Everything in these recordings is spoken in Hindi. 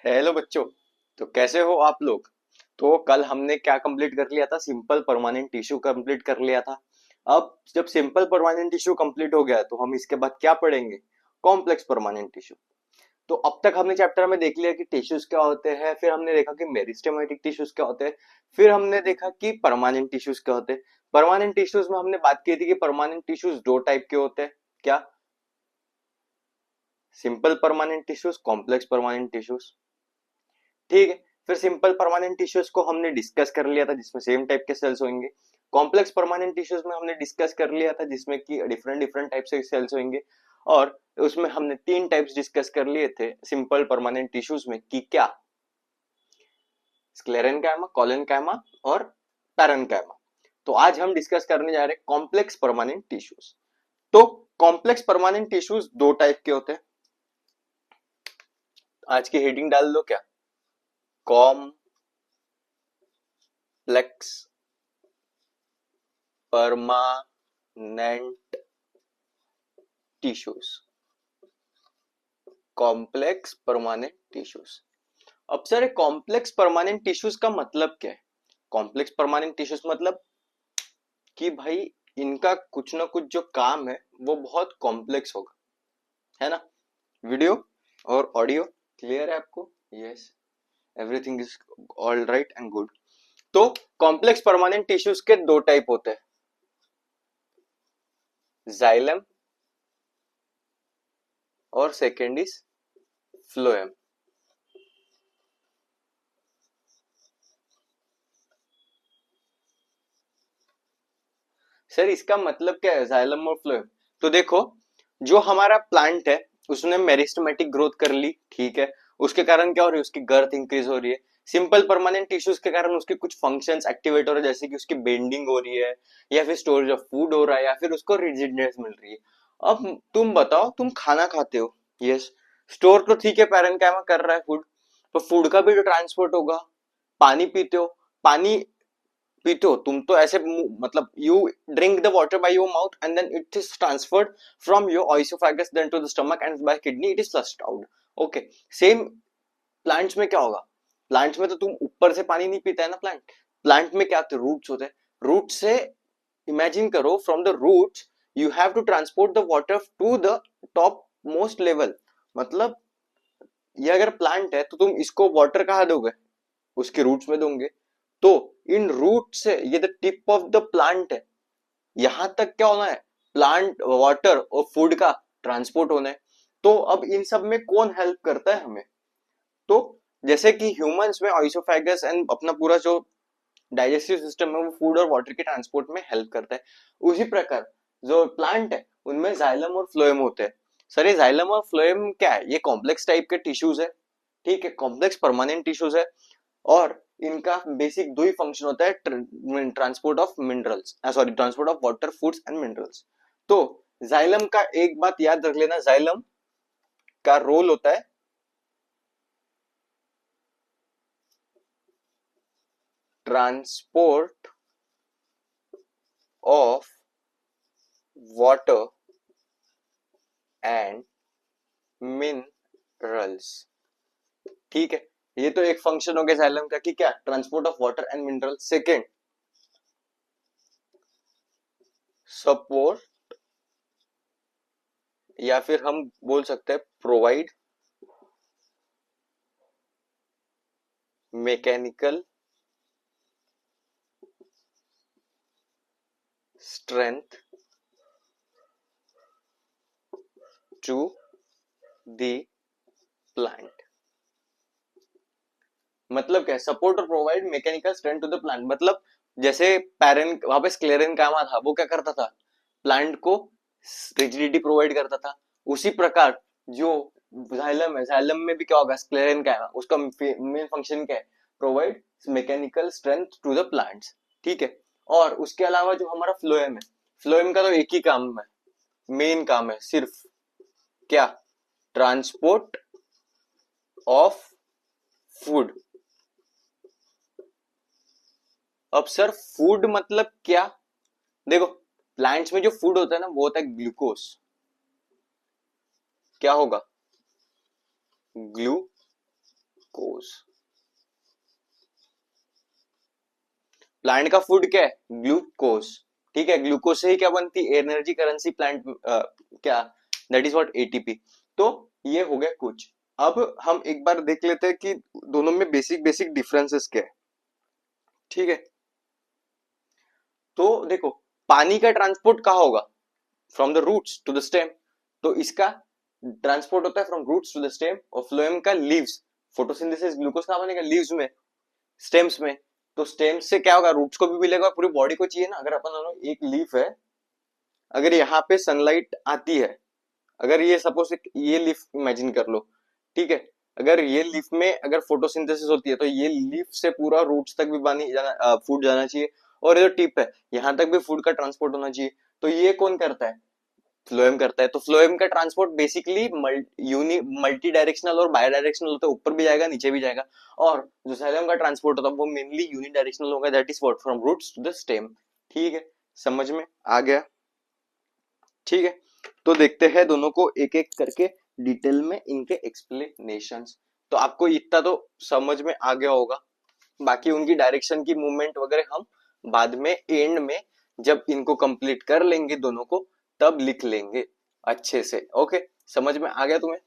हेलो बच्चों। तो कैसे हो आप लोग। तो कल हमने क्या कंप्लीट कर लिया था, सिंपल परमानेंट टिश्यू कंप्लीट कर लिया था। अब जब सिंपल परमानेंट टिश्यू कंप्लीट हो गया तो हम इसके बाद क्या पढ़ेंगे, कॉम्प्लेक्स परमानेंट टिश्यू। तो अब तक हमने चैप्टर में देख लिया कि टिश्यूज क्या होते हैं, फिर हमने देखा कि मेरिस्टेमेटिक टिश्यूज क्या होते हैं, फिर हमने देखा कि परमानेंट टिश्यूज क्या होते हैं। परमानेंट टिश्यूज में हमने बात की थी कि परमानेंट टिश्यूज दो टाइप के होते हैं। क्या? Simple permanent tissues, complex permanent tissues. ठीक है। फिर सिंपल परमानेंट टिश्यूज को हमने डिस्कस कर लिया था जिसमें सेम टाइप के सेल्स होंगे। कॉम्प्लेक्स परमानेंट टिश्यूज में हमने डिस्कस कर लिया था जिसमें कि डिफरेंट डिफरेंट टाइप से सेल्स होंगे। और उसमें हमने तीन टाइप्स डिस्कस कर लिए थे सिंपल परमानेंट टिश्यूज में, कि क्या? स्क्लेरेनकाइमा, कोलेनकाइमा और पैरेन्काइमा। तो आज हम डिस्कस करने जा रहे हैं कॉम्प्लेक्स परमानेंट टिश्यूज। तो कॉम्प्लेक्स परमानेंट टिश्यूज दो टाइप के होते हैं। आज की हेडिंग डाल दो क्या, complex permanent tissues. Complex permanent tissues. अब सर कॉम्प्लेक्स परमानेंट टिश्यूज का मतलब क्या है? कॉम्प्लेक्स परमानेंट टिश्यूज मतलब कि भाई इनका कुछ ना कुछ जो काम है वो बहुत कॉम्प्लेक्स होगा, है ना। वीडियो और ऑडियो क्लियर है आपको? Yes, everything is all right and good. तो कॉम्प्लेक्स परमानेंट टिश्यूज के दो टाइप होते हैं, जाइलम और सेकेंड इज फ्लोएम। सर इसका मतलब क्या है जाइलम और फ्लोएम? तो देखो, जो हमारा प्लांट है उसने मेरिस्टेमेटिक ग्रोथ कर ली, ठीक है। उसके कारण क्या हो रही है, उसकी गर्थ इंक्रीज हो रही है। सिंपल परमानेंट टिश्यूज के कारण उसके कुछ फंक्शंस एक्टिवेट हो रहे हैं, जैसे कि उसकी बेंडिंग हो रही है, या फिर स्टोरेज ऑफ फूड हो रहा है, या फिर उसको रिजिडनेस मिल रही है। अब तुम बताओ, तुम खाना खाते हो, यस, स्टोर तो ठीक है पैरेन्काइमा कर रहा है फूड, तो फूड का भी तो ट्रांसपोर्ट होगा। पानी पीते हो, पानी पीते हो तुम तो ऐसे मतलब you drink the water by your mouth and then it is transferred from your oesophagus then to the stomach and by kidney it is flushed out. Okay, same plants में क्या होगा? प्लांट्स में तो तुम ऊपर से पानी नहीं पीता है ना। प्लांट प्लांट में क्या होते हैं, रूट्स होते हैं। रूट से इमेजिन करो, from the roots you have to transport the water to the top most level. मतलब ये अगर प्लांट है तो तुम इसको वाटर कहाँ दोगे, उसके रूट्स में दोगे। तो इन रूट से, ये the tip of the plant है, यहां तक क्या होना है, प्लांट वाटर और फूड का ट्रांसपोर्ट होना है। तो अब इन सब में कौन हेल्प करता है हमें? तो जैसे कि ह्यूमंस में ऑइसोफेगस एंड अपना पूरा जो डाइजेस्टिव सिस्टम है वो फूड और वाटर के ट्रांसपोर्ट में हेल्प करता है। उसी प्रकार जो प्लांट है उनमें जाइलम और फ्लोएम होते हैं। सर ये जाइलम और फ्लोएम क्या है? ये कॉम्प्लेक्स टाइप के टिश्यूज है, ठीक है, कॉम्प्लेक्स परमानेंट टिश्यूज है। और इनका बेसिक दो ही फंक्शन होता है, transport of minerals, sorry, transport of water, foods and minerals. तो जाइलम का एक बात याद रख लेना, जाइलम का रोल होता है transport of water and minerals, ठीक है। ये तो एक फंक्शन हो गया जाइलम का, कि क्या, transport of water and minerals. Second, support, या फिर हम बोल सकते हैं provide mechanical strength to the plant. मतलब क्या, सपोर्ट और provide mechanical strength to the plant, मतलब जैसे पैरेन वहां पे स्क्लेरेन कामा था, वो क्या करता था, प्लांट को रिजिडिटी प्रोवाइड करता था। उसी प्रकार जो जाइलम है, जाइलम में भी क्या होगा, स्क्लेरेन कामा, उसका मेन फंक्शन क्या है, provide mechanical strength to the plants, ठीक है। और उसके अलावा जो हमारा फ्लोएम है, फ्लोएम का तो एक ही काम है, मेन काम है सिर्फ, क्या, ट्रांसपोर्ट ऑफ फूड। अब सर फूड मतलब क्या? देखो, प्लांट्स में जो फूड होता है ना वो होता है ग्लूकोज। क्या होगा? ग्लूकोज। प्लांट का फूड क्या है? ग्लूकोज। ठीक है, ग्लूकोज से ही क्या बनती है? एनर्जी करेंसी प्लांट क्या, दैट इज व्हाट एटीपी। तो ये हो गया कुछ। अब हम एक बार देख लेते हैं कि दोनों में बेसिक बेसिक डिफरेंसेस क्या है। ठीक है, तो देखो पानी का ट्रांसपोर्ट कहाँ होगा? From the roots to the stem. तो इसका ट्रांसपोर्ट होता है from roots to the stem, और फ्लोएम का लीव्स। फोटोसिंथेसिस ग्लूकोज कहाँ बनेगा? लीव्स में, स्टेम्स में। तो स्टेम्स से क्या होगा? रूट्स को भी मिलेगा, पूरी बॉडी को चाहिए ना। अगर अपन दोनों, एक लीफ है, अगर यहाँ पे सनलाइट आती है, अगर ये सपोज ये लीफ इमेजिन कर लो, ठीक है, अगर ये लीफ में अगर फोटोसिंथेसिस होती है तो ये लीफ से पूरा रूट्स तक भी पानी जाना, फूड जाना चाहिए, और ये जो टिप है यहाँ तक भी फूड का ट्रांसपोर्ट होना चाहिए। तो ये कौन करता है? फ्लोएम करता है। तो फ्लोएम का ट्रांसपोर्ट बेसिकली मल्टी डायरेक्शनल और बाई डायरेक्शनल होता है, ऊपर भी जाएगा नीचे भी जाएगा। और जो जाइलम का ट्रांसपोर्ट होता है वो मेनली यूनिडायरेक्शनल होगा, that is what, from roots to the stem. ठीक है, समझ में आ गया? ठीक है, तो देखते हैं दोनों को एक एक करके डिटेल में इनके एक्सप्लेनेशंस। तो आपको इतना तो समझ में आ गया होगा, बाकी उनकी डायरेक्शन की मूवमेंट वगैरह हम बाद में एंड में जब इनको कंप्लीट कर लेंगे दोनों को, तब लिख लेंगे अच्छे से। ओके, समझ में आ गया तुम्हें?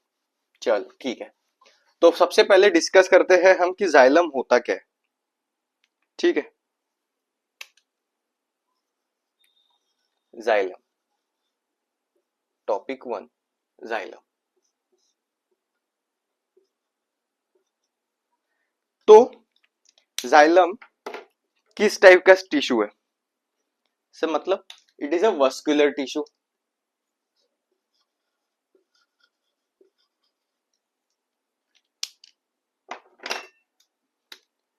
चल ठीक है, तो सबसे पहले डिस्कस करते हैं हम कि जाइलम होता क्या है। ठीक है, जाइलम, टॉपिक 1, जाइलम। तो जाइलम किस टाइप का टिश्यू है? से मतलब it is a vascular tissue.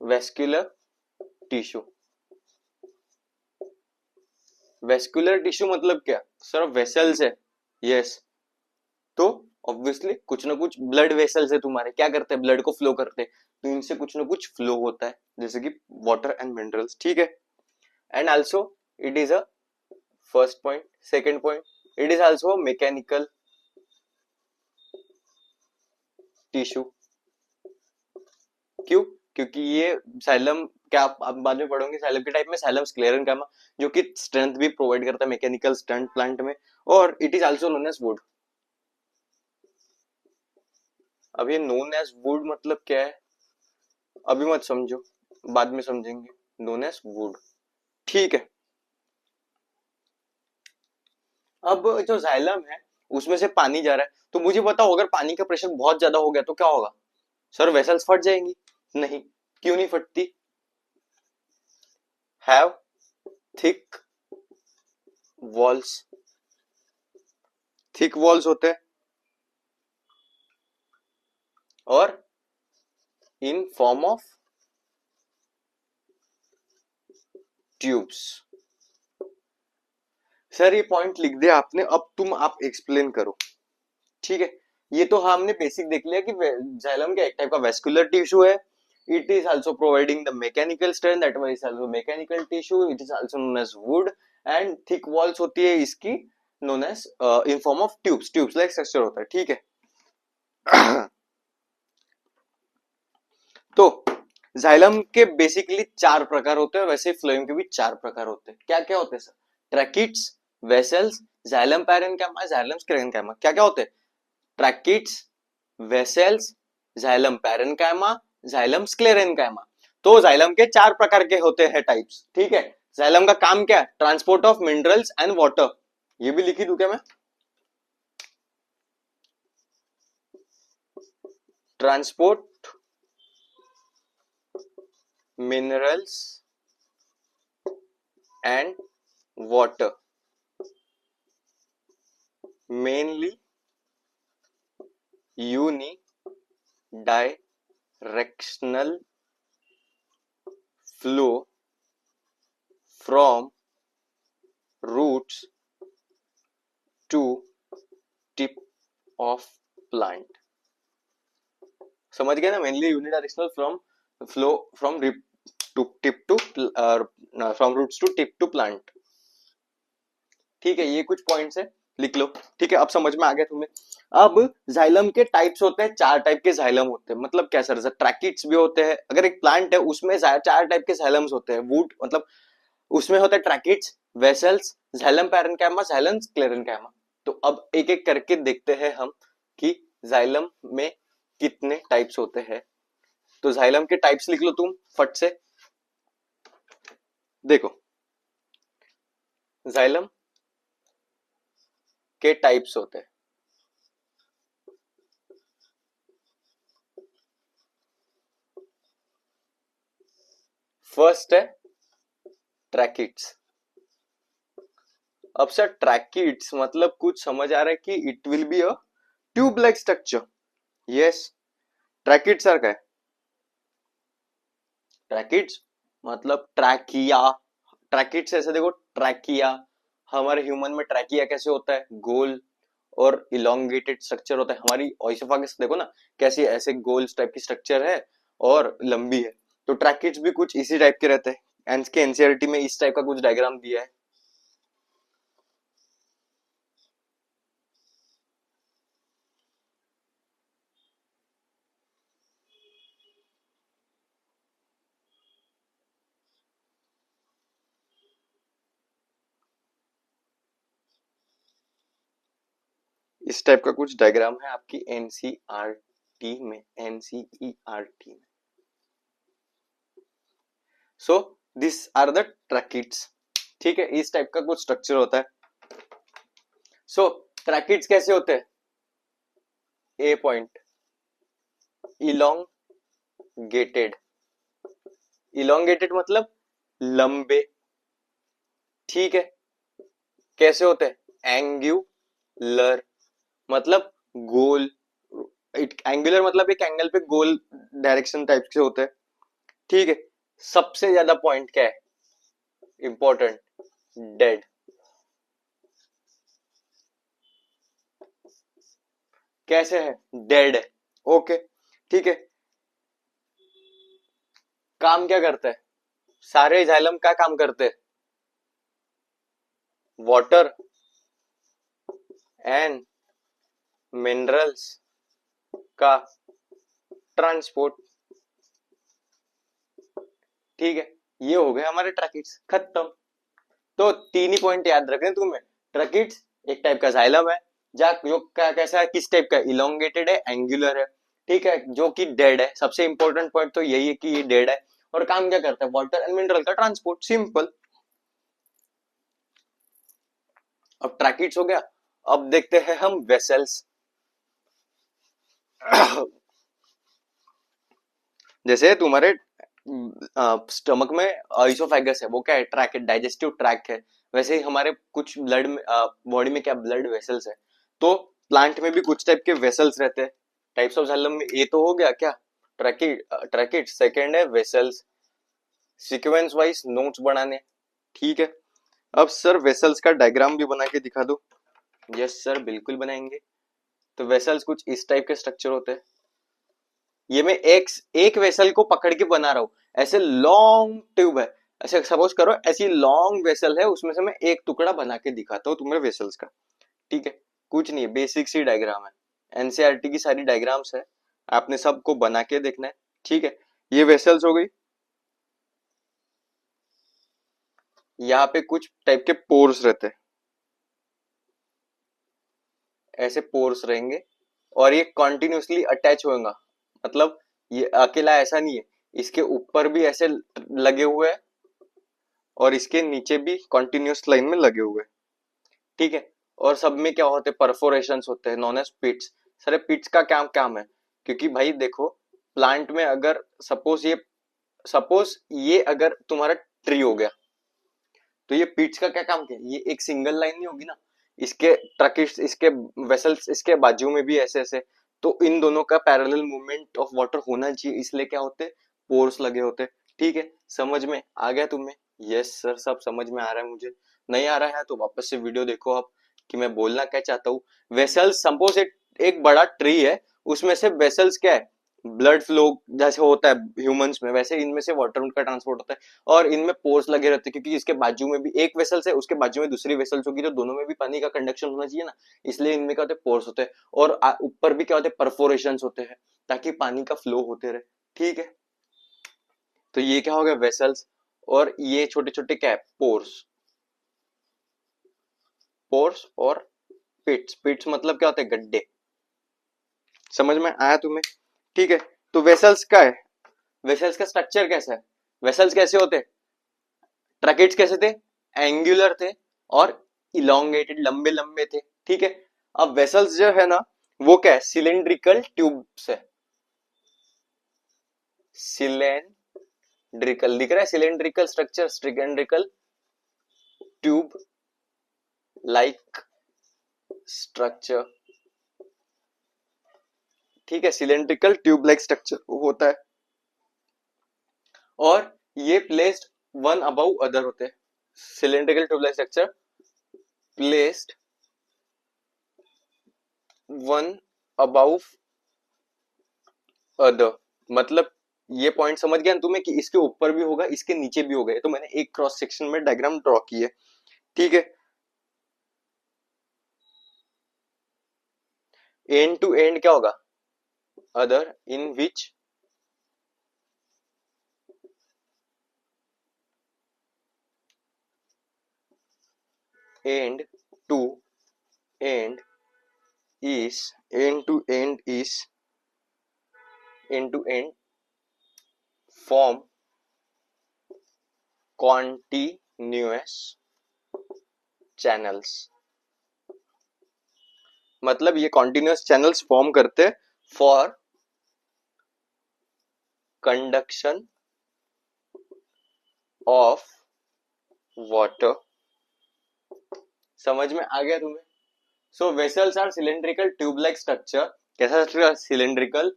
Vascular tissue, vascular tissue मतलब क्या? सर वेसल्स है। यस, तो ऑब्वियसली कुछ ना कुछ ब्लड वेसल्स है तुम्हारे, क्या करते हैं? ब्लड को फ्लो करते हैं, तो इनसे कुछ ना कुछ फ्लो होता है, जैसे कि वाटर एंड मिनरल्स। ठीक है, and also it is a first point. Second point, it is also mechanical tissue. क्यों? क्योंकि ये साइलम, क्या आप बाद में पढ़ोगे, साइलम के टाइप में साइलम स्क्लेरेनकाइमा, जो कि स्ट्रेंथ भी प्रोवाइड करता है मैकेनिकल स्ट्रेंथ प्लांट में, और it is also known as wood. अब ये नोन एज वुड मतलब क्या है, अभी मत समझो, बाद में समझेंगे। Known as wood. ठीक है, अब जो जाइलम है उसमें से पानी जा रहा है, तो मुझे बताओ अगर पानी का प्रेशर बहुत ज्यादा हो गया तो क्या होगा? सर वेसल्स फट जाएंगी? नहीं, क्यों नहीं फटती? Have thick walls, thick walls होते हैं, और in form of tubes. Sir ये पॉइंट लिख दिया आपने, अब तुम आप एक्सप्लेन करो। ठीक है, ये तो हमने बेसिक देख लिया कि जाइलम क्या एक टाइप का वेस्कुलर टिश्यू है। It is also providing the mechanical strength, that is also mechanical tissue. It is also known as wood, and thick walls होती है इसकी, known as in form of tubes, tubes like structure होता है। ठीक है तो जाइलम के बेसिकली 4 प्रकार होते हैं, वैसे फ्लोएम के भी 4 प्रकार होते हैं। क्या क्या होते हैं sir? Tracheids, vessels, xylem parenchyma, xylem sclerenchyma. क्या क्या होते हैं? Tracheids, vessels, xylem parenchyma, xylem sclerenchyma. तो जाइलम के 4 प्रकार के होते हैं टाइप्स। ठीक है, जाइलम का काम क्या है? Transport of minerals and water. ये भी लिखी दूं क्या मैं? Transport minerals and water, mainly unidirectional flow from roots to tip of plant। समझ गए ना? Mainly unidirectional from flow from to tip to from roots to tip to plant. ठीक है, ये कुछ पॉइंट्स है लिख लो। ठीक है, अब समझ में आ गया तुम्हें। अब जाइलम के टाइप्स होते हैं, 4 टाइप के जाइलम होते हैं। मतलब क्या सर, ट्रैकिड्स भी होते हैं। अगर एक प्लांट है उसमें 4 टाइप के जाइलम्स होते हैं। वुड मतलब उसमें होता है tracheids, vessels, xylem parenchyma, xylem sclerenchyma. तो अब एक एक करके देखते हैं हम कि जाइलम में कितने टाइप्स होते हैं। तो जाइलम के टाइप्स लिख लो तुम फट से। देखो, जाइलम के टाइप्स होते हैं। फर्स्ट है ट्रैकिड्स। अब सर ट्रैकिड्स मतलब कुछ समझ आ रहा है कि it will be a tube like structure. Yes, tracheids sir का है। ट्रैकिड्स मतलब ट्रैकिया। ट्रैकिड्स ऐसे देखो, ट्रैकिया, हमारे ह्यूमन में ट्रैकिया कैसे होता है, गोल और इलोंगेटेड स्ट्रक्चर होता है। हमारी ओइसोफागस देखो ना, कैसी ऐसे गोल टाइप की स्ट्रक्चर है और लंबी है। तो ट्रैकिड्स भी कुछ इसी टाइप के रहते हैं। एंड के एनसीईआरटी में इस टाइप का कुछ डायग्राम दिया है। इस टाइप का कुछ डायग्राम है आपकी एनसीईआरटी में, एनसीईआरटी में। So this are the tracheids. ठीक है, इस टाइप का कुछ स्ट्रक्चर होता है। सो ट्रैकिड्स कैसे होते हैं? ए पॉइंट, इलोंगेटेड। इलोंगेटेड मतलब लंबे। ठीक है, कैसे होते हैं? एंगुलर मतलब गोल। एंगुलर मतलब एक एंगल पे गोल डायरेक्शन टाइप से होते हैं। ठीक है, सबसे ज्यादा पॉइंट क्या है इंपॉर्टेंट? डेड। कैसे है? डेड है। ओके, ठीक है। काम क्या करता है? सारे जाइलम का काम करते हैं? वाटर एंड मिनरल्स का ट्रांसपोर्ट। ठीक है, ये हो गए हमारे ट्रैकिड्स, खत्म। तो 3 ही पॉइंट याद रखने तुम्हें। ट्रैकिड्स एक टाइप का जाइलम है, जा जो कैसा है, किस टाइप का? इलोंगेटेड है, एंगुलर है। ठीक है, जो कि डेड है। सबसे इंपॉर्टेंट पॉइंट तो यही है कि ये डेड है। और काम क्या करता है? वाटर एंड मिनरल का ट्रांसपोर्ट। सिंपल। अब ट्रैकिड्स हो गया। अब देखते हैं हम वेसल्स। जैसे तुम्हारे स्टमक में इसोफेगस है, वो क्या है? ट्रैक है, डाइजेस्टिव ट्रैक है। वैसे ही हमारे कुछ ब्लड में, बॉडी में क्या ब्लड वेसल्स है। तो प्लांट में भी कुछ टाइप के वेसल्स रहते हैं। टाइप्स ऑफ जाइलम में ये तो हो गया क्या? Tracheid, tracheid. सेकेंड है वेसल्स। सीक्वेंस वाइज नोट्स बनाने। ठीक है, अब सर वेसल्स का डायग्राम भी बना के दिखा दो। यस सर, बिल्कुल बनाएंगे। तो वेसल्स कुछ इस टाइप के स्ट्रक्चर होते हैं। ये मैं एक वेसल को पकड़ के बना रहा हूँ। ऐसे लॉन्ग ट्यूब है, ऐसे सपोज करो ऐसी लॉन्ग वेसल है, उसमें से मैं एक टुकड़ा बना के दिखाता हूँ तुम्हें वेसल्स का। ठीक है, कुछ नहीं है, बेसिक सी डायग्राम है। एनसीईआरटी की सारी डायग्राम्स है, आपने सबको बना के देखना है। ठीक है, ये वेसल्स हो गई। यहाँ पे कुछ टाइप के पोर्स रहते हैं, ऐसे पोर्स रहेंगे। और ये कॉन्टिन्यूसली अटैच होगा। मतलब ये अकेला ऐसा नहीं है, इसके ऊपर भी ऐसे लगे हुए हैं और इसके नीचे भी कॉन्टिन्यूस लाइन में लगे हुए। ठीक है, और सब में क्या होते हैं? परफोरेशन होते हैं, नॉन एज पिट्स। सारे पिट्स का क्या काम है? क्योंकि भाई देखो, प्लांट में अगर सपोज ये अगर तुम्हारा ट्री हो गया, तो ये पिट्स का क्या काम? क्या ये एक सिंगल लाइन नहीं होगी ना, इसके ट्रकिट्स, इसके वेसल्स, इसके बाजू में भी ऐसे ऐसे। तो इन दोनों का पैरेलल मूवमेंट ऑफ वाटर होना चाहिए, इसलिए क्या होते? पोर्स लगे होते। ठीक है, समझ में आ गया तुम्हें? यस सर, सब समझ में आ रहा है मुझे। नहीं आ रहा है तो वापस से वीडियो देखो आप, कि मैं बोलना क्या चाहता हूँ। वेसल्स, सपोज एक बड़ा ट्री है, उसमें से वेसल्स क्या है? ब्लड फ्लो जैसे होता है ह्यूमंस में, वैसे इनमें से वाटर का ट्रांसपोर्ट होता है। और इनमें पोर्स लगे रहते हैं, क्योंकि इसके बाजू में भी एक वेसल है, उसके बाजू में दूसरी वेसल्स होगी, तो दोनों में भी पानी का कंडक्शन होना चाहिए ना, इसलिए इनमें क्या होते हैं, पोर्स होते हैं। और ऊपर भी क्या होते हैं, परफोरेशन होते हैं, ताकि पानी का फ्लो होते रहे। ठीक है, तो ये क्या हो गया, वेसल्स। और ये छोटे छोटे क्या है, पोर्स। पोर्स और पिट्स। पिट्स मतलब क्या होते हैं, गड्ढे। समझ में आया तुम्हें? ठीक है, तो वेसल्स का है, वेसल्स का स्ट्रक्चर कैसा है, वेसल्स कैसे होते हैं, ट्रैकेट्स कैसे थे, एंगुलर थे और इलोंगेटेड, लंबे लंबे थे। ठीक है, अब वेसल्स जो है ना, वो क्या है, सिलेंड्रिकल ट्यूब्स है। सिलेंड्रिकल दिख रहा है, cylindrical structure, cylindrical tube like structure. ठीक है, सिलेंड्रिकल ट्यूब लाइक स्ट्रक्चर होता है। और ये प्लेस्ड वन अबव अदर होते हैं। Cylindrical tube like structure placed one above other, मतलब ये पॉइंट समझ गया ना तुम्हें, कि इसके ऊपर भी होगा, इसके नीचे भी होगा। तो मैंने एक क्रॉस सेक्शन में डायग्राम ड्रॉ की है। ठीक है, एंड टू एंड क्या होगा, other in which end to end is end to end is end to end form continuous channels. मतलब ये कॉन्टिन्यूअस चैनल्स फॉर्म करते फॉर कंडक्शन ऑफ वाटर। समझ में आ गया तुम्हें? So vessels are cylindrical tube like structure. कैसा स्ट्रक्चर, cylindrical,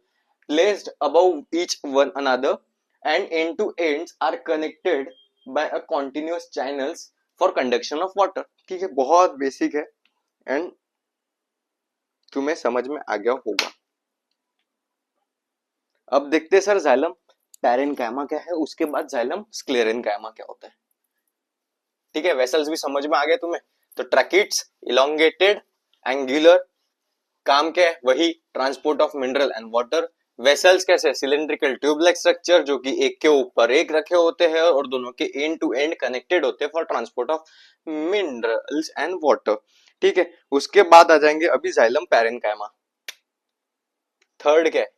placed above each one another and end to ends are connected by a continuous channels for conduction of water। ठीक है, बहुत बेसिक है एंड तुम्हें समझ में आ गया होगा। अब देखते हैं सर, जाइलम पैरेन्काइमा क्या है, उसके बाद जाइलम स्क्लेरेन्काइमा क्या होता है। ठीक है, वेसल्स भी समझ में आ गया तुम्हें। तो ट्रैकिट्स इलोंगेटेड, एंगुलर, काम क्या है, वही transport of mineral and water. Vessels कैसे, सिलेंड्रिकल ट्यूब लाइक स्ट्रक्चर, जो कि एक के ऊपर एक रखे होते हैं और दोनों के एंड टू एंड कनेक्टेड होते हैं for transport of minerals and water. ठीक है, उसके बाद आ जाएंगे अभी जाइलम पैरेन्काइमा। थर्ड क्या है,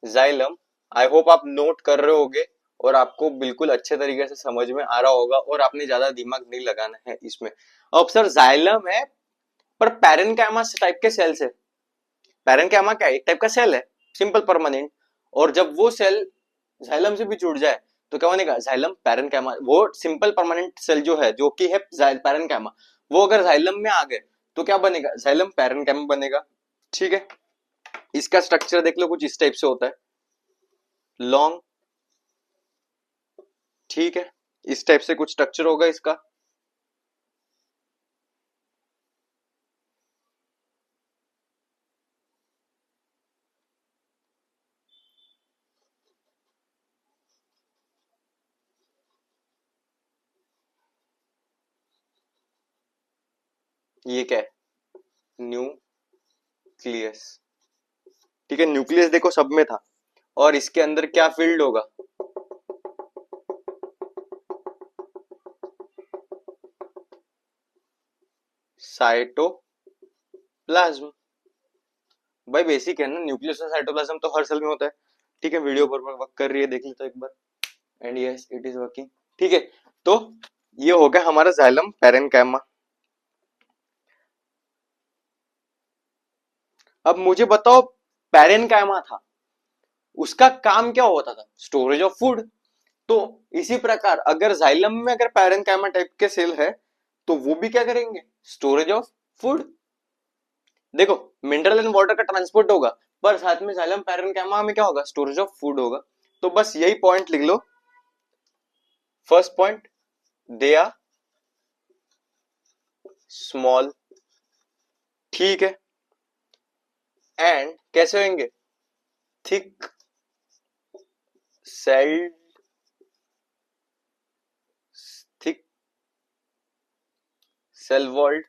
जाइलम। आई होप आप नोट कर रहे होगे और आपको बिल्कुल अच्छे तरीके से समझ में आ रहा होगा और आपने ज्यादा दिमाग नहीं लगाना है इसमें। अब सर जाइलम है, पर पैरेन्काइमा टाइप के सेल्स है। पैरेन्काइमा क्या है, एक टाइप का सेल है, सिंपल परमानेंट। और जब वो सेल जाइलम से भी जुड़ जाए तो क्या बनेगा, जाइलम पैरेन्काइमा। वो सिंपल परमानेंट सेल जो है, जो कि है पैरेन्काइमा, वो अगर जाइलम में आ गए तो क्या बनेगा, जाइलम पैरेन्काइमा बनेगा। ठीक है, इसका स्ट्रक्चर देख लो, कुछ इस टाइप से होता है, लॉन्ग। ठीक है, इस टाइप से कुछ स्ट्रक्चर होगा इसका। ये क्या है, न्यूक्लियस। ठीक है, न्यूक्लियस देखो सब में था। और इसके अंदर क्या फील्ड होगा, साइटोप्लाज्म। भाई बेसिक है ना, न्यूक्लियस और साइटोप्लाज्म तो हर सेल में होता है। ठीक है, वीडियो पर वर्क कर रही है, देख लेते एक बार। And yes it is working. ठीक है, तो ये हो गया हमारा जाइलम पैरेन्काइमा। अब मुझे बताओ, पैरेन्काइमा था, उसका काम क्या होता था, स्टोरेज ऑफ फूड। तो इसी प्रकार अगर जाइलम में अगर पैरेन्काइमा टाइप के सेल है, तो वो भी क्या करेंगे, स्टोरेज ऑफ फूड। देखो, मिनरल एंड वाटर का ट्रांसपोर्ट होगा, पर साथ में जाइलम पैरेन्काइमा में क्या होगा, स्टोरेज ऑफ फूड होगा। तो बस यही पॉइंट लिख लो। First point, they are small. ठीक है, एंड कैसे होंगे, thick celled thick cell walled,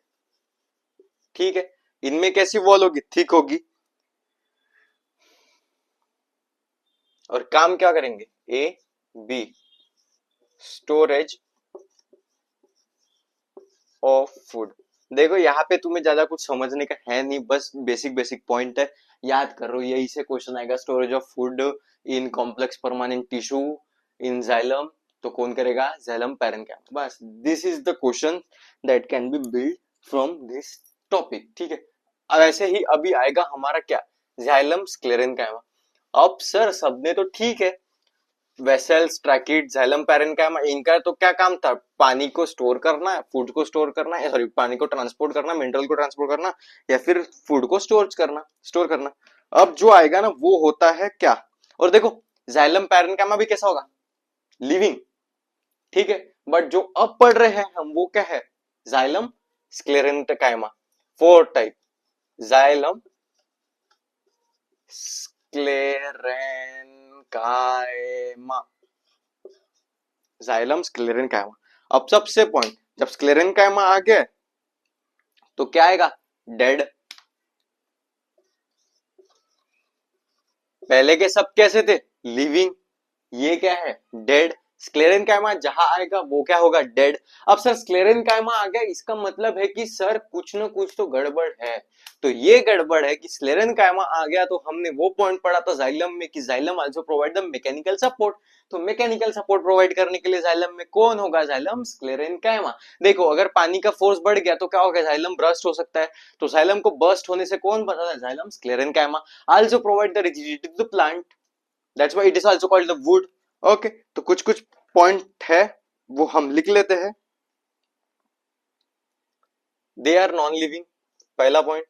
ठीक है। इनमें कैसी वॉल होगी? थिक होगी। और काम क्या करेंगे? A B, storage of food. देखो यहाँ पे तुम्हें ज्यादा कुछ समझने का है नहीं, बस बेसिक बेसिक पॉइंट है, याद कर लो, यही से क्वेश्चन आएगा। Storage of food in complex permanent tissue in xylem, तो कौन करेगा? Xylem parenchyma. बस this is the question that can be build from this topic, ठीक है। अब ऐसे ही अभी आएगा हमारा क्या? Xylem sclerenchyma. अब सर सबने तो ठीक है, वेसल्स, ट्रैकिड, जाइलम पैरेन्काइमा, इनका तो क्या काम था? पानी को स्टोर करना है, फूड को स्टोर करना है, सॉरी पानी को ट्रांसपोर्ट करना, मिनरल को ट्रांसपोर्ट करना, या फिर फूड को स्टोर करना। अब जो आएगा ना वो होता है क्या? और देखो जाइलम पैरेन्काइमा भी कैसा होगा? लिविंग, ठीक है। बट जो अब पढ़ रहे हैं हम वो क्या है? Xylem sclerenchyma. Four type, xylem sclerenchyma, xylem sclerenchyma. अब सबसे पॉइंट, जब स्क्लेरेन्काइमा आ गया तो क्या आएगा? डेड। पहले के सब कैसे थे? लिविंग। ये क्या है? डेड। स्क्लेरेन्काइमा जहां आएगा वो क्या होगा? डेड। अब सर स्क्लेरेन्काइमा आ गया, इसका मतलब है कि सर कुछ ना कुछ तो गड़बड़ है। तो ये गड़बड़ है कि स्क्लेरेन्काइमा आ गया, तो हमने वो पॉइंट पढ़ा था जाइलम में कि xylem also provide the mechanical support. तो मैकेनिकल सपोर्ट प्रोवाइड करने के लिए जाइलम में कौन होगा? Xylem sclerenchyma. देखो अगर पानी का फोर्स बढ़ गया तो क्या होगा? जाइलम ब्रस्ट हो सकता है। तो जाइलम को बर्स्ट होने से कौन बचाता है? Xylem sclerenchyma. Also provide the rigidity to the plant, that's why it is also called the wood. Okay, तो कुछ कुछ पॉइंट है वो हम लिख लेते हैं। दे आर नॉन लिविंग, पहला point,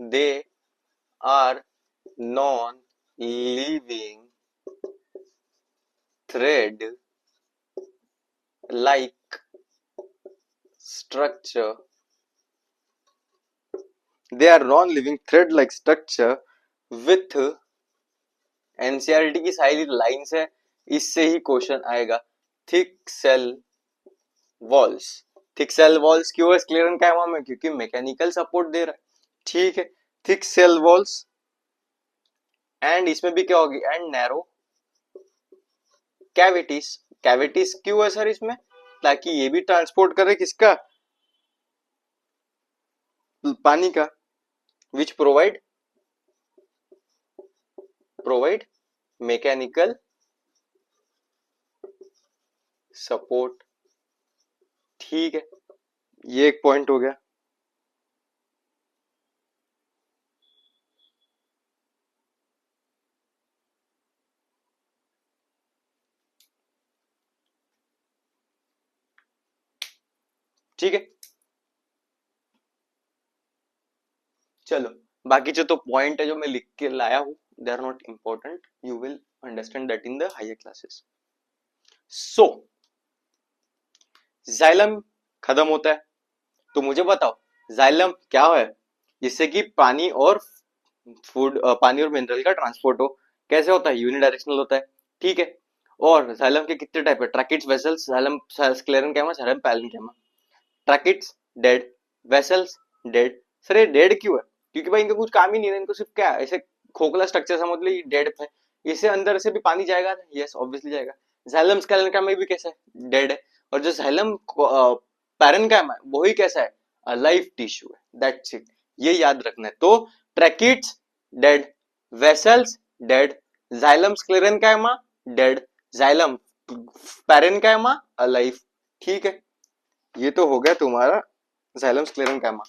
they are non living thread like structure, they are non living thread like structure with, NCERT की सारी लाइंस है, इससे ही क्वेश्चन आएगा। Thick cell walls. Thick cell walls क्यों है स्क्लेरेन्काइमा में? क्योंकि मैकेनिकल सपोर्ट दे रहा है, ठीक है। थिक सेल वॉल्स, एंड इसमें भी क्या होगी? And narrow cavities. कैविटीज क्यों है सर इसमें? ताकि ये भी ट्रांसपोर्ट करे किसका? पानी का। विच प्रोवाइड मैकेनिकल सपोर्ट, ठीक है। ये एक पॉइंट हो गया। ठीक है, चलो बाकी जो तो पॉइंट है जो मैं लिख के लाया हूं, they are not important, you will understand that in the higher classes. So xylem खत्म होता है, तो मुझे बताओ जाइलम क्या है? जिससे कि पानी और पानी और मिनरल का ट्रांसपोर्ट हो। कैसे होता है? यूनिडायरेक्शनल होता है, ठीक है। और जाइलम के कितने टाइप है? Tracheids, vessels, xylem sclerenchyma, xylem parenchyma. Tracheids dead, vessels dead. Sir ये डेड क्यों है? क्योंकि भाई इनका कुछ काम ही नहीं है, इनको सिर्फ क्या है, ऐसे खोखला स्ट्रक्चर समझ लो, ये डेड है। इसे अंदर से भी पानी जाएगा? यस ऑब्वियसली जाएगा। जाइलम स्क्लेरेन्काइमा में भी कैसा है? डेड है। और जो जाइलम पैरेन्काइमा है वही कैसा है? अलाइव टिश्यू है, दैट्स इट, ये याद रखना है। तो tracheids dead, vessels dead, xylem sclerenchyma dead, xylem parenchyma alive, ठीक है। ये तो हो गया तुम्हारा जाइलम स्क्लेरेन्काइमा।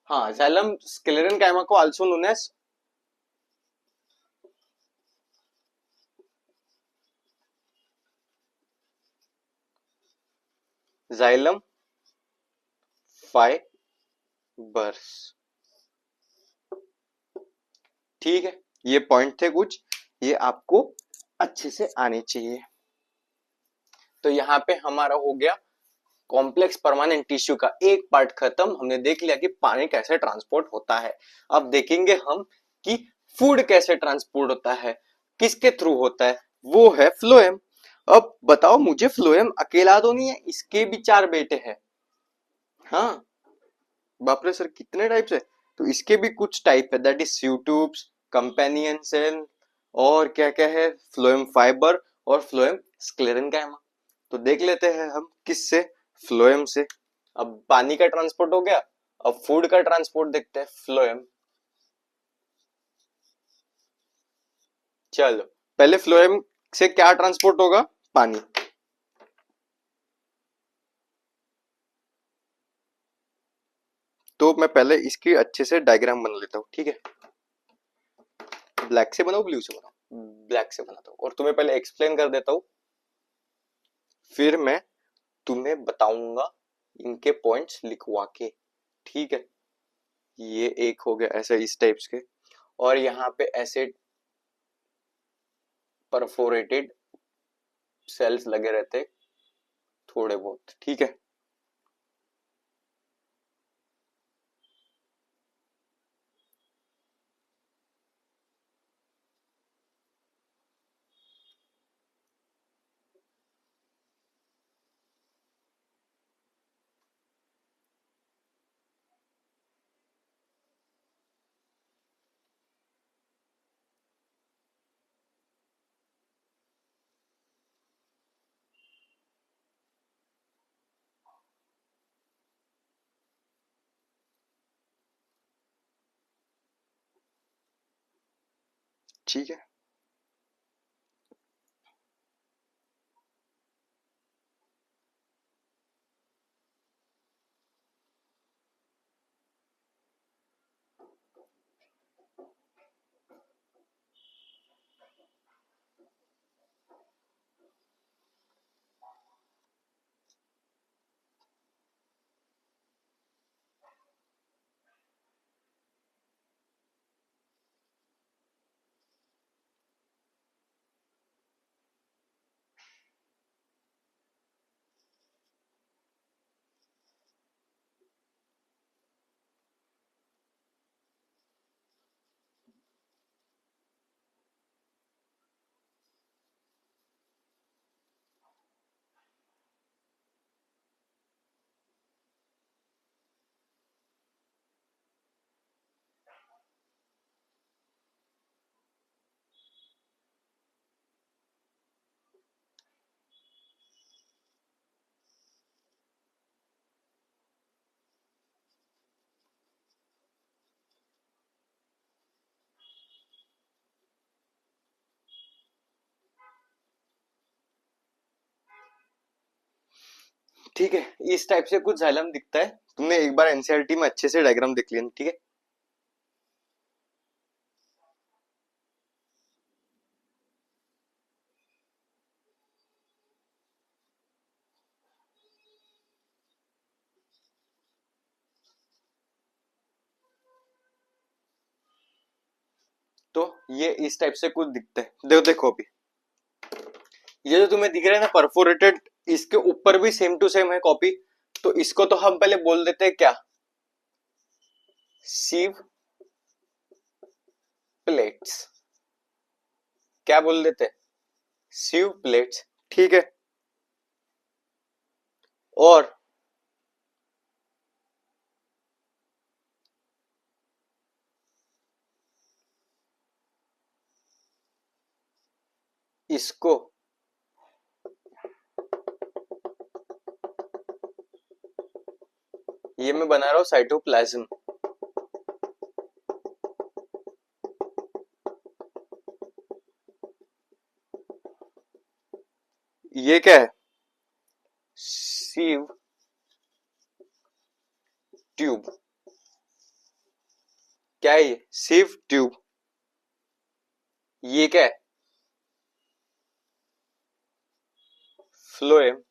हाँ, जाइलम स्क्लेरेन्काइमा को also known as xylem fibres, ठीक है। ये पॉइंट थे कुछ, ये आपको अच्छे से आने चाहिए। तो यहाँ पे हमारा हो गया कॉम्प्लेक्स परमानेंट टिश्यू का एक पार्ट खत्म। हमने देख लिया कि पानी कैसे ट्रांसपोर्ट होता है। अब देखेंगे हम कि फूड कैसे ट्रांसपोर्ट होता है, किसके थ्रू होता है, वो है फ्लोएम। अब बताओ मुझे, फ्लोएम अकेला तो नहीं है, इसके भी चार बेटे हैं। हाँ, बाप रे सर कितने टाइप्स है। तो इसके भी कुछ टाइप है, that is sieve tubes, companion cell, और क्या क्या है, फ्लोएम फाइबर और फ्लोएम स्क्लेरेनकाइमा। तो देख लेते हैं हम किससे, फ्लोएम से। अब पानी का ट्रांसपोर्ट हो गया, अब फूड का ट्रांसपोर्ट देखते हैं, फ्लोएम। चलो, पहले फ्लोएम से क्या ट्रांसपोर्ट होगा, पानी। तो मैं पहले इसकी अच्छे से डायग्राम बना लेता हूँ, ठीक है। ब्लैक से बनाओ, ब्लू से बनाओ, ब्लैक से बनाता हूँ, और तुम्हें पहले एक्सप्लेन कर देता हूँ, फिर मैं तुम्हें बताऊंगा इनके पॉइंट्स लिखवा के, ठीक है। ये एक हो गया ऐसा इस टाइप्स के, और यहाँ पे ऐसे परफोरेटेड सेल्स लगे रहते थोड़े बहुत, ठीक है। ठीक है, ठीक है, इस टाइप से कुछ जाइलम दिखता है। तुमने एक बार एनसीईआरटी में अच्छे से डायग्राम देख लिया, ठीक है। तो ये इस टाइप से कुछ दिखता है, देखो देखो अभी ये जो तुम्हें दिख रहा है ना परफोरेटेड, इसके ऊपर भी सेम टू सेम है कॉपी। तो इसको तो हम पहले बोल देते हैं क्या, सीव प्लेट्स। क्या बोल देते हैं, सीव प्लेट्स, ठीक है। और इसको ये मैं बना रहा हूं साइटोप्लाज्म। ये क्या है, सीव ट्यूब। क्या है ये, सीव ट्यूब। ये क्या है, फ्लोएम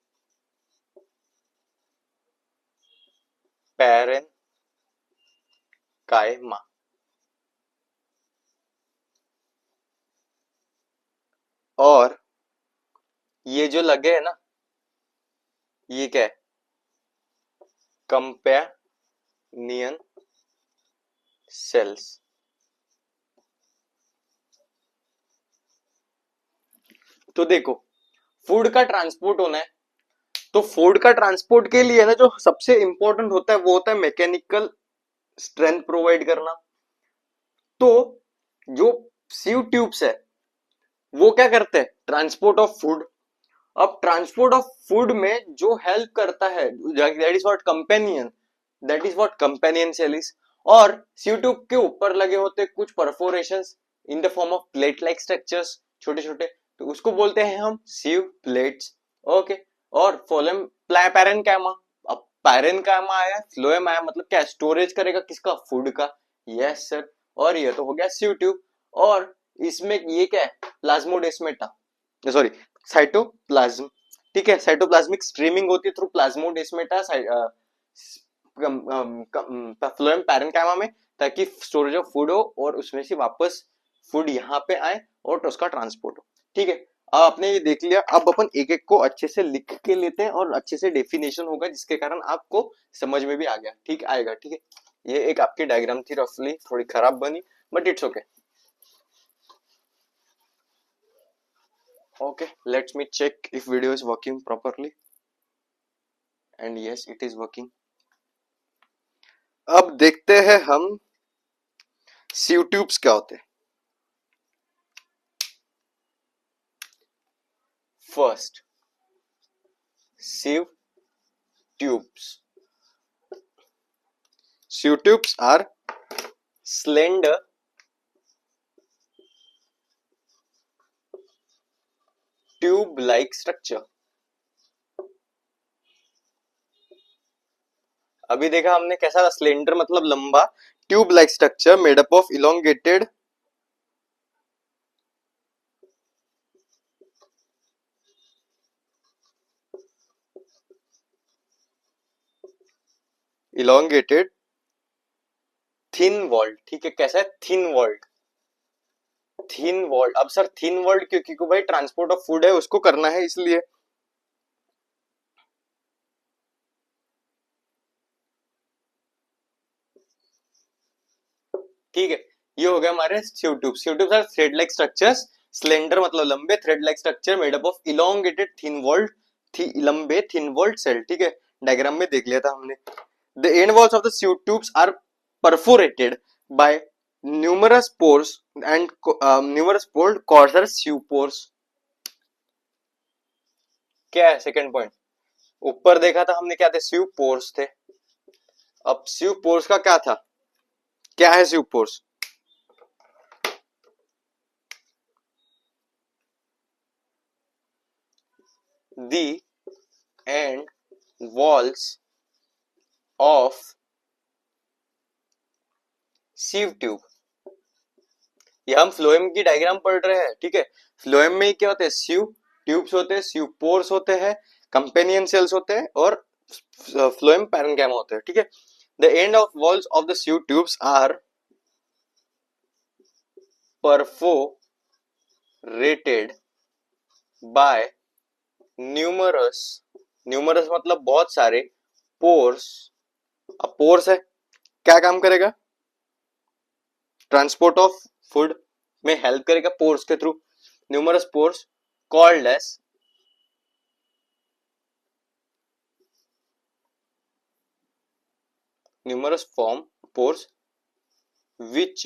पैरेन कायमा। और ये जो लगे है ना, ये क्या है, कंपेनियन सेल्स। तो देखो, फूड का ट्रांसपोर्ट होना है, तो फूड का ट्रांसपोर्ट के लिए ना जो सबसे इंपॉर्टेंट होता है वो होता है मैकेनिकल स्ट्रेंथ प्रोवाइड करना। तो जो सीव ट्यूब्स है वो क्या करते हैं, ट्रांसपोर्ट ऑफ फूड। अब ट्रांसपोर्ट ऑफ फूड में जो हेल्प करता है, that is what companion, that is what companion cell is. और सीव ट्यूब के ऊपर लगे होते कुछ perforations in the form of plate like structures, छोटे छोटे, तो उसको बोलते हैं हम सीव प्लेट्स। ओके। और फोलम पैरेनकाइमा, अब पैरेनकाइमा आया, फ्लोएम आया, मतलब क्या स्टोरेज करेगा किसका, फूड का। Yes sir. और ये तो हो गया सीव ट्यूब। और इसमें ये क्या है, प्लाज्मोडेस्मेटा, सॉरी साइटोप्लाज्म। ठीक है, साइटोप्लाज्मिक स्ट्रीमिंग होती है थ्रू प्लाज्मोडेस्मेटा फ्लोएम पैरेनकाइमा में, ताकि स्टोरेज ऑफ फूड हो और उसमें से वापस फूड यहाँ पे आए और उसका ट्रांसपोर्ट हो। ठीक है, अब आपने ये देख लिया, अब अपन एक एक को अच्छे से लिख के लेते हैं और अच्छे से डेफिनेशन होगा जिसके कारण आपको समझ में भी आ गया, ठीक आएगा। ठीक है, ये एक आपकी डायग्राम थी, रफली थोड़ी खराब बनी but it's okay. Okay, let me check if video is working properly. And yes, it is working. अब देखते हैं हम सीव ट्यूब्स क्या होते हैं। First, sieve tubes. Sieve tubes are slender tube like structure। अभी देखा हमने कैसा, स्लेंडर मतलब लंबा, tube like structure made up of elongated elongated thin walled. ठीक है, कैसा है, थिन वॉल्ड, थिन वॉल्ड। अब सर थिन वॉल्ड क्यों, क्योंकि भाई ट्रांसपोर्ट ऑफ फूड है उसको करना है इसलिए। ठीक है, ये हो गया हमारे sieve tube. Sieve tubes are thread like structures, slender मतलब लंबे, thread like structure made up of elongated thin walled, लंबे थिन वॉल्ड सेल। ठीक है, डायग्राम में देख लिया था हमने। The end walls of the sieve tubes are perforated by numerous pores and numerous pored called sieve pores. क्या है सेकंड पॉइंट, ऊपर देखा था हमने क्या थे, सीव पोर्स थे। अब सीव पोर्स का क्या था, क्या है सीव pores, the end walls of sieve tube। ये हम फ्लोएम की डायग्राम पढ़ रहे हैं। ठीक है, फ्लोएम में क्या होते हैं, सीव ट्यूब्स होते हैं, सीव पोर्स होते हैं, कंपेनियन सेल्स होते हैं और फ्लोएम पैरेनकाइमा होते हैं। ठीक है, the end of walls of the sieve tubes are perforated by numerous, numerous मतलब बहुत सारे, पोर्स। अब पोर्स है, क्या काम करेगा, ट्रांसपोर्ट ऑफ फूड में हेल्प करेगा पोर्स के through. Numerous pores called as numerous form pores which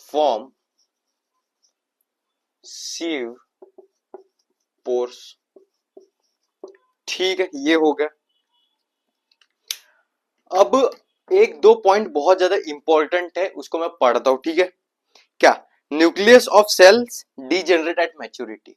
form sieve pores। ठीक है, ये हो गया। अब एक दो पॉइंट बहुत ज्यादा इंपॉर्टेंट है, उसको मैं पढ़ता हूं। ठीक है, क्या, nucleus of cells degenerate at maturity.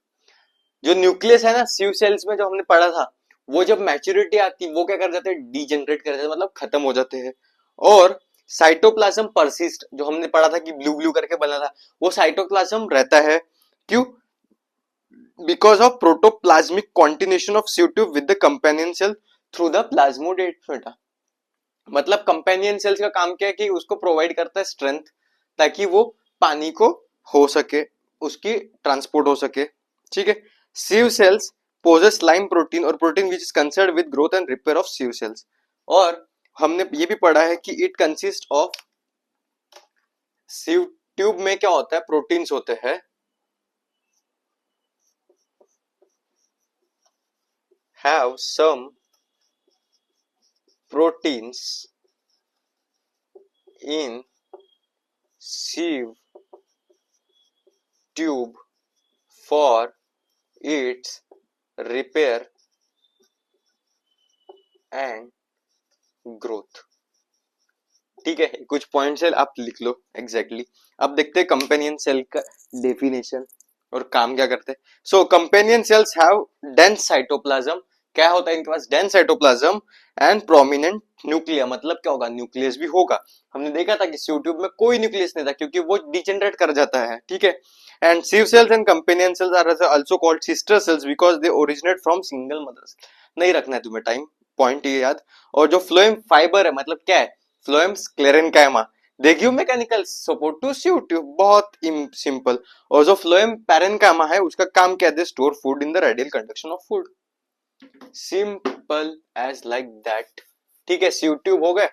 जो न्यूक्लियस है ना सीव सेल्स में, जो हमने पढ़ा था, वो जब मैच्योरिटी आती वो क्या कर जाते हैं, डीजेनरेट कर जाते हैं, मतलब खत्म हो जाते हैं। और साइटोप्लाज्म परसिस्ट, जो हमने पढ़ा था कि ब्लू ब्लू करके बना था, वो साइटोप्लाज्म रहता है। क्यों, because of protoplasmic continuation of sieve tube with the companion cell through the plasmodesmata. मतलब कंपेनियन सेल्स का काम क्या है कि उसको प्रोवाइड करता है स्ट्रेंथ, ताकि वो पानी को हो सके, उसकी ट्रांसपोर्ट हो सके। ठीक है, sieve cells possess slime protein और protein which is concern with growth and repair of sieve cells. और हमने ये भी पढ़ा है कि it consist of, sieve tube में क्या होता है, प्रोटीन्स होते हैं, have some proteins in sieve tube for its repair and growth। ठीक है, कुछ पॉइंट्स है, आप लिख लो एग्जैक्टली अब देखते हैं कंपेनियन सेल का डेफिनेशन और काम क्या करते हैं। So companion cells have dense cytoplasm. क्या होता है इनके पास? Dense cytoplasm and prominent nuclei. मतलब क्या होगा? न्यूक्लियस भी होगा। हमने देखा था कि सीव ट्यूब में कोई न्यूक्लियस नहीं था क्योंकि वो डिजेनरेट कर जाता है। ठीक है, and sieve cells and companion cells are also called sister cells because they originate from single mother. नहीं रखना है तुम्हें टाइम पॉइंट ये याद। और जो फ्लोएम फाइबर है मतलब क्या है? Phloem sclerenchyma they give mechanical support to sieve tube. बहुत सिंपल। और जो फ्लोएम पैरेनकाइमा है उसका काम क्या है? Store food in the radial conduction of food. Simple as like that. ठीक है, सीव ट्यूब हो गए।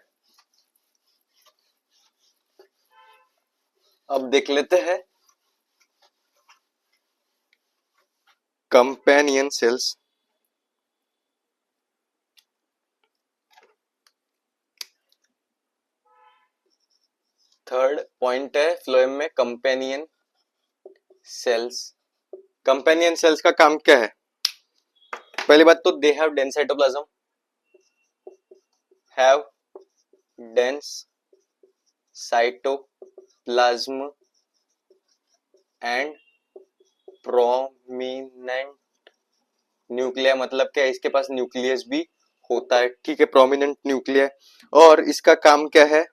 अब देख लेते हैं कंपेनियन सेल्स। थर्ड पॉइंट है फ्लोएम में कंपेनियन सेल्स। कंपेनियन सेल्स का काम क्या है? पहली बात तो they have dense cytoplasm, have dense cytoplasm and prominent nuclei. मतलब क्या है? इसके पास न्यूक्लियस भी होता है। ठीक है, प्रोमिनेंट न्यूक्लिया। और इसका काम क्या है?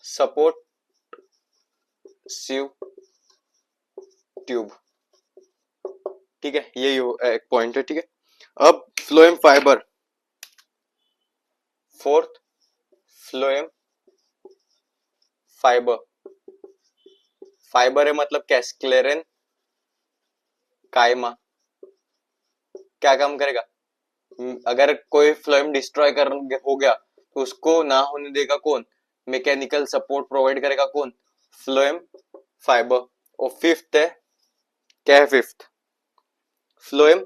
Support sieve tube. ठीक है, यही एक पॉइंट है। ठीक है, अब phloem fibre. Fourth, phloem fibre. Fibre है मतलब क्या? स्क्लेरेन काइमा। क्या काम करेगा? अगर कोई फ्लोएम डिस्ट्रॉय कर हो गया तो उसको ना होने देगा कौन? मैकेनिकल सपोर्ट प्रोवाइड करेगा कौन? Phloem fibre. और फिफ्थ है, क्या है फिफ्थ? फ्लोएम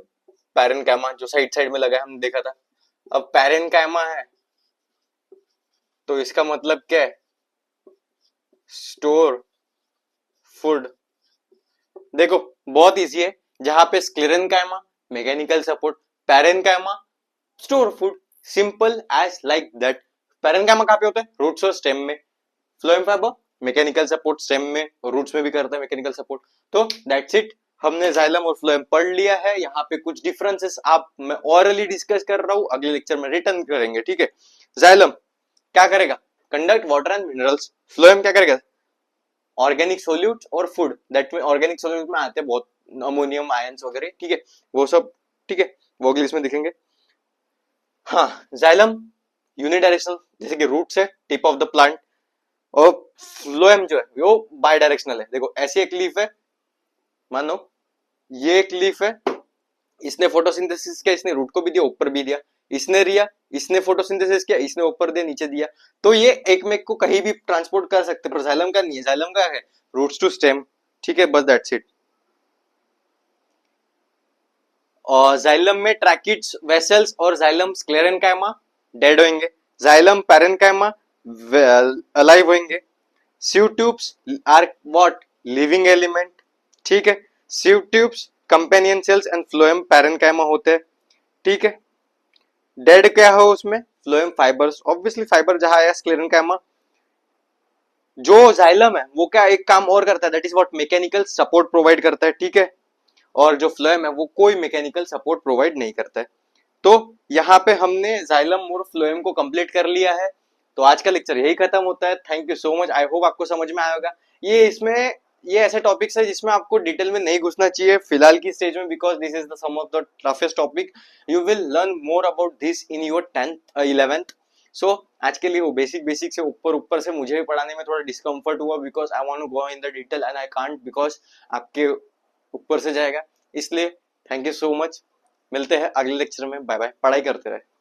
पैरेनकाइमा, जो साइड साइड में लगा है हमने देखा था। अब पैरेनकाइमा है तो इसका मतलब क्या है? Store food. देखो बहुत इजी है, जहां पे sclerenchyma mechanical support, parenchyma store food. Simple as like that. Parenchyma कहां पे होता है? रूट्स और स्टेम में। Phloem fibre mechanical support stem में और रूट्स में भी करता है मैकेनिकल सपोर्ट। तो दैट्स इट, हमने जाइलम और फ्लोएम पढ़ लिया है। यहाँ पे कुछ डिफरेंसेस आप मैं ऑरली डिस्कस कर रहा हूँ, अगले लेक्चर में रिटर्न करेंगे। ठीक है, जाइलम क्या करेगा? Conduct water and minerals. Phloem क्या करेगा? ऑर्गेनिक सोल्यूट और फूड। दैट में ऑर्गेनिक सोल्यूट में आते हैं बहुत अमोनियम आयंस वगैरह। ठीक है, वो सब ठीक है, वो अगले इसमें दिखेंगे। हाँ, जाइलम यूनिडायरेक्शनल, जैसे कि रूट से टिप ऑफ द प्लांट। और फ्लोएम जो है वो बाय डायरेक्शनल है। देखो ऐसी एक लीफ है, मानो ये एक लीफ है, इसने फोटोसिंथेसिस किया, इसने रूट को भी दिया, ऊपर भी दिया। इसने रिया, इसने फोटोसिंथेसिस किया, इसने ऊपर दिया, नीचे दिया। तो ये एक में को कहीं भी ट्रांसपोर्ट कर सकते, पर जाइलम का नहीं है। जाइलम का है रूट्स टू स्टेम। ठीक है, बस दैट्स इट। और जाइलम में ट्रैकिड्स, वेसल्स और जाइलम स्क्लेरेनकाइमा डेड होंगे, जाइलम पैरेनकाइमा अलाइव होंगे। Sieve tubes are what? Living element. ठीक है, sieve tubes companion cells and phloem parenchyma होते हैं। ठीक है, डेड क्या हो उसमें? Phloem fibres. ऑब्वियसली फाइबर जहां आया स्क्लेरेनकाइमा। जो जाइलम है वो क्या एक काम और करता है, that is what? Mechanical support provide करता है। ठीक है, और जो फ्लोएम है वो कोई मैकेनिकल सपोर्ट प्रोवाइड नहीं करता है। तो यहाँ पे हमने जाइलम और फ्लोएम को कंप्लीट कर लिया है। तो आज का लेक्चर यही खत्म होता है। Thank you so much, I hope आपको समझ में आया होगा। ये इसमें ये ऐसे टॉपिक्स है जिसमें आपको डिटेल में नहीं घुसना चाहिए फिलहाल की स्टेज में, because this is the some of the toughest topic. You will learn more about this in your 10th 11th। So आज के लिए वो बेसिक बेसिक से ऊपर ऊपर से मुझे भी पढ़ाने में थोड़ा डिस्कम्फर्ट हुआ, because I want to go in the detail and I can't, because आपके ऊपर से जाएगा। इसलिए थैंक यू सो मच। मिलते हैं अगले लेक्चर में। Bye bye. पढ़ाई करते रहे।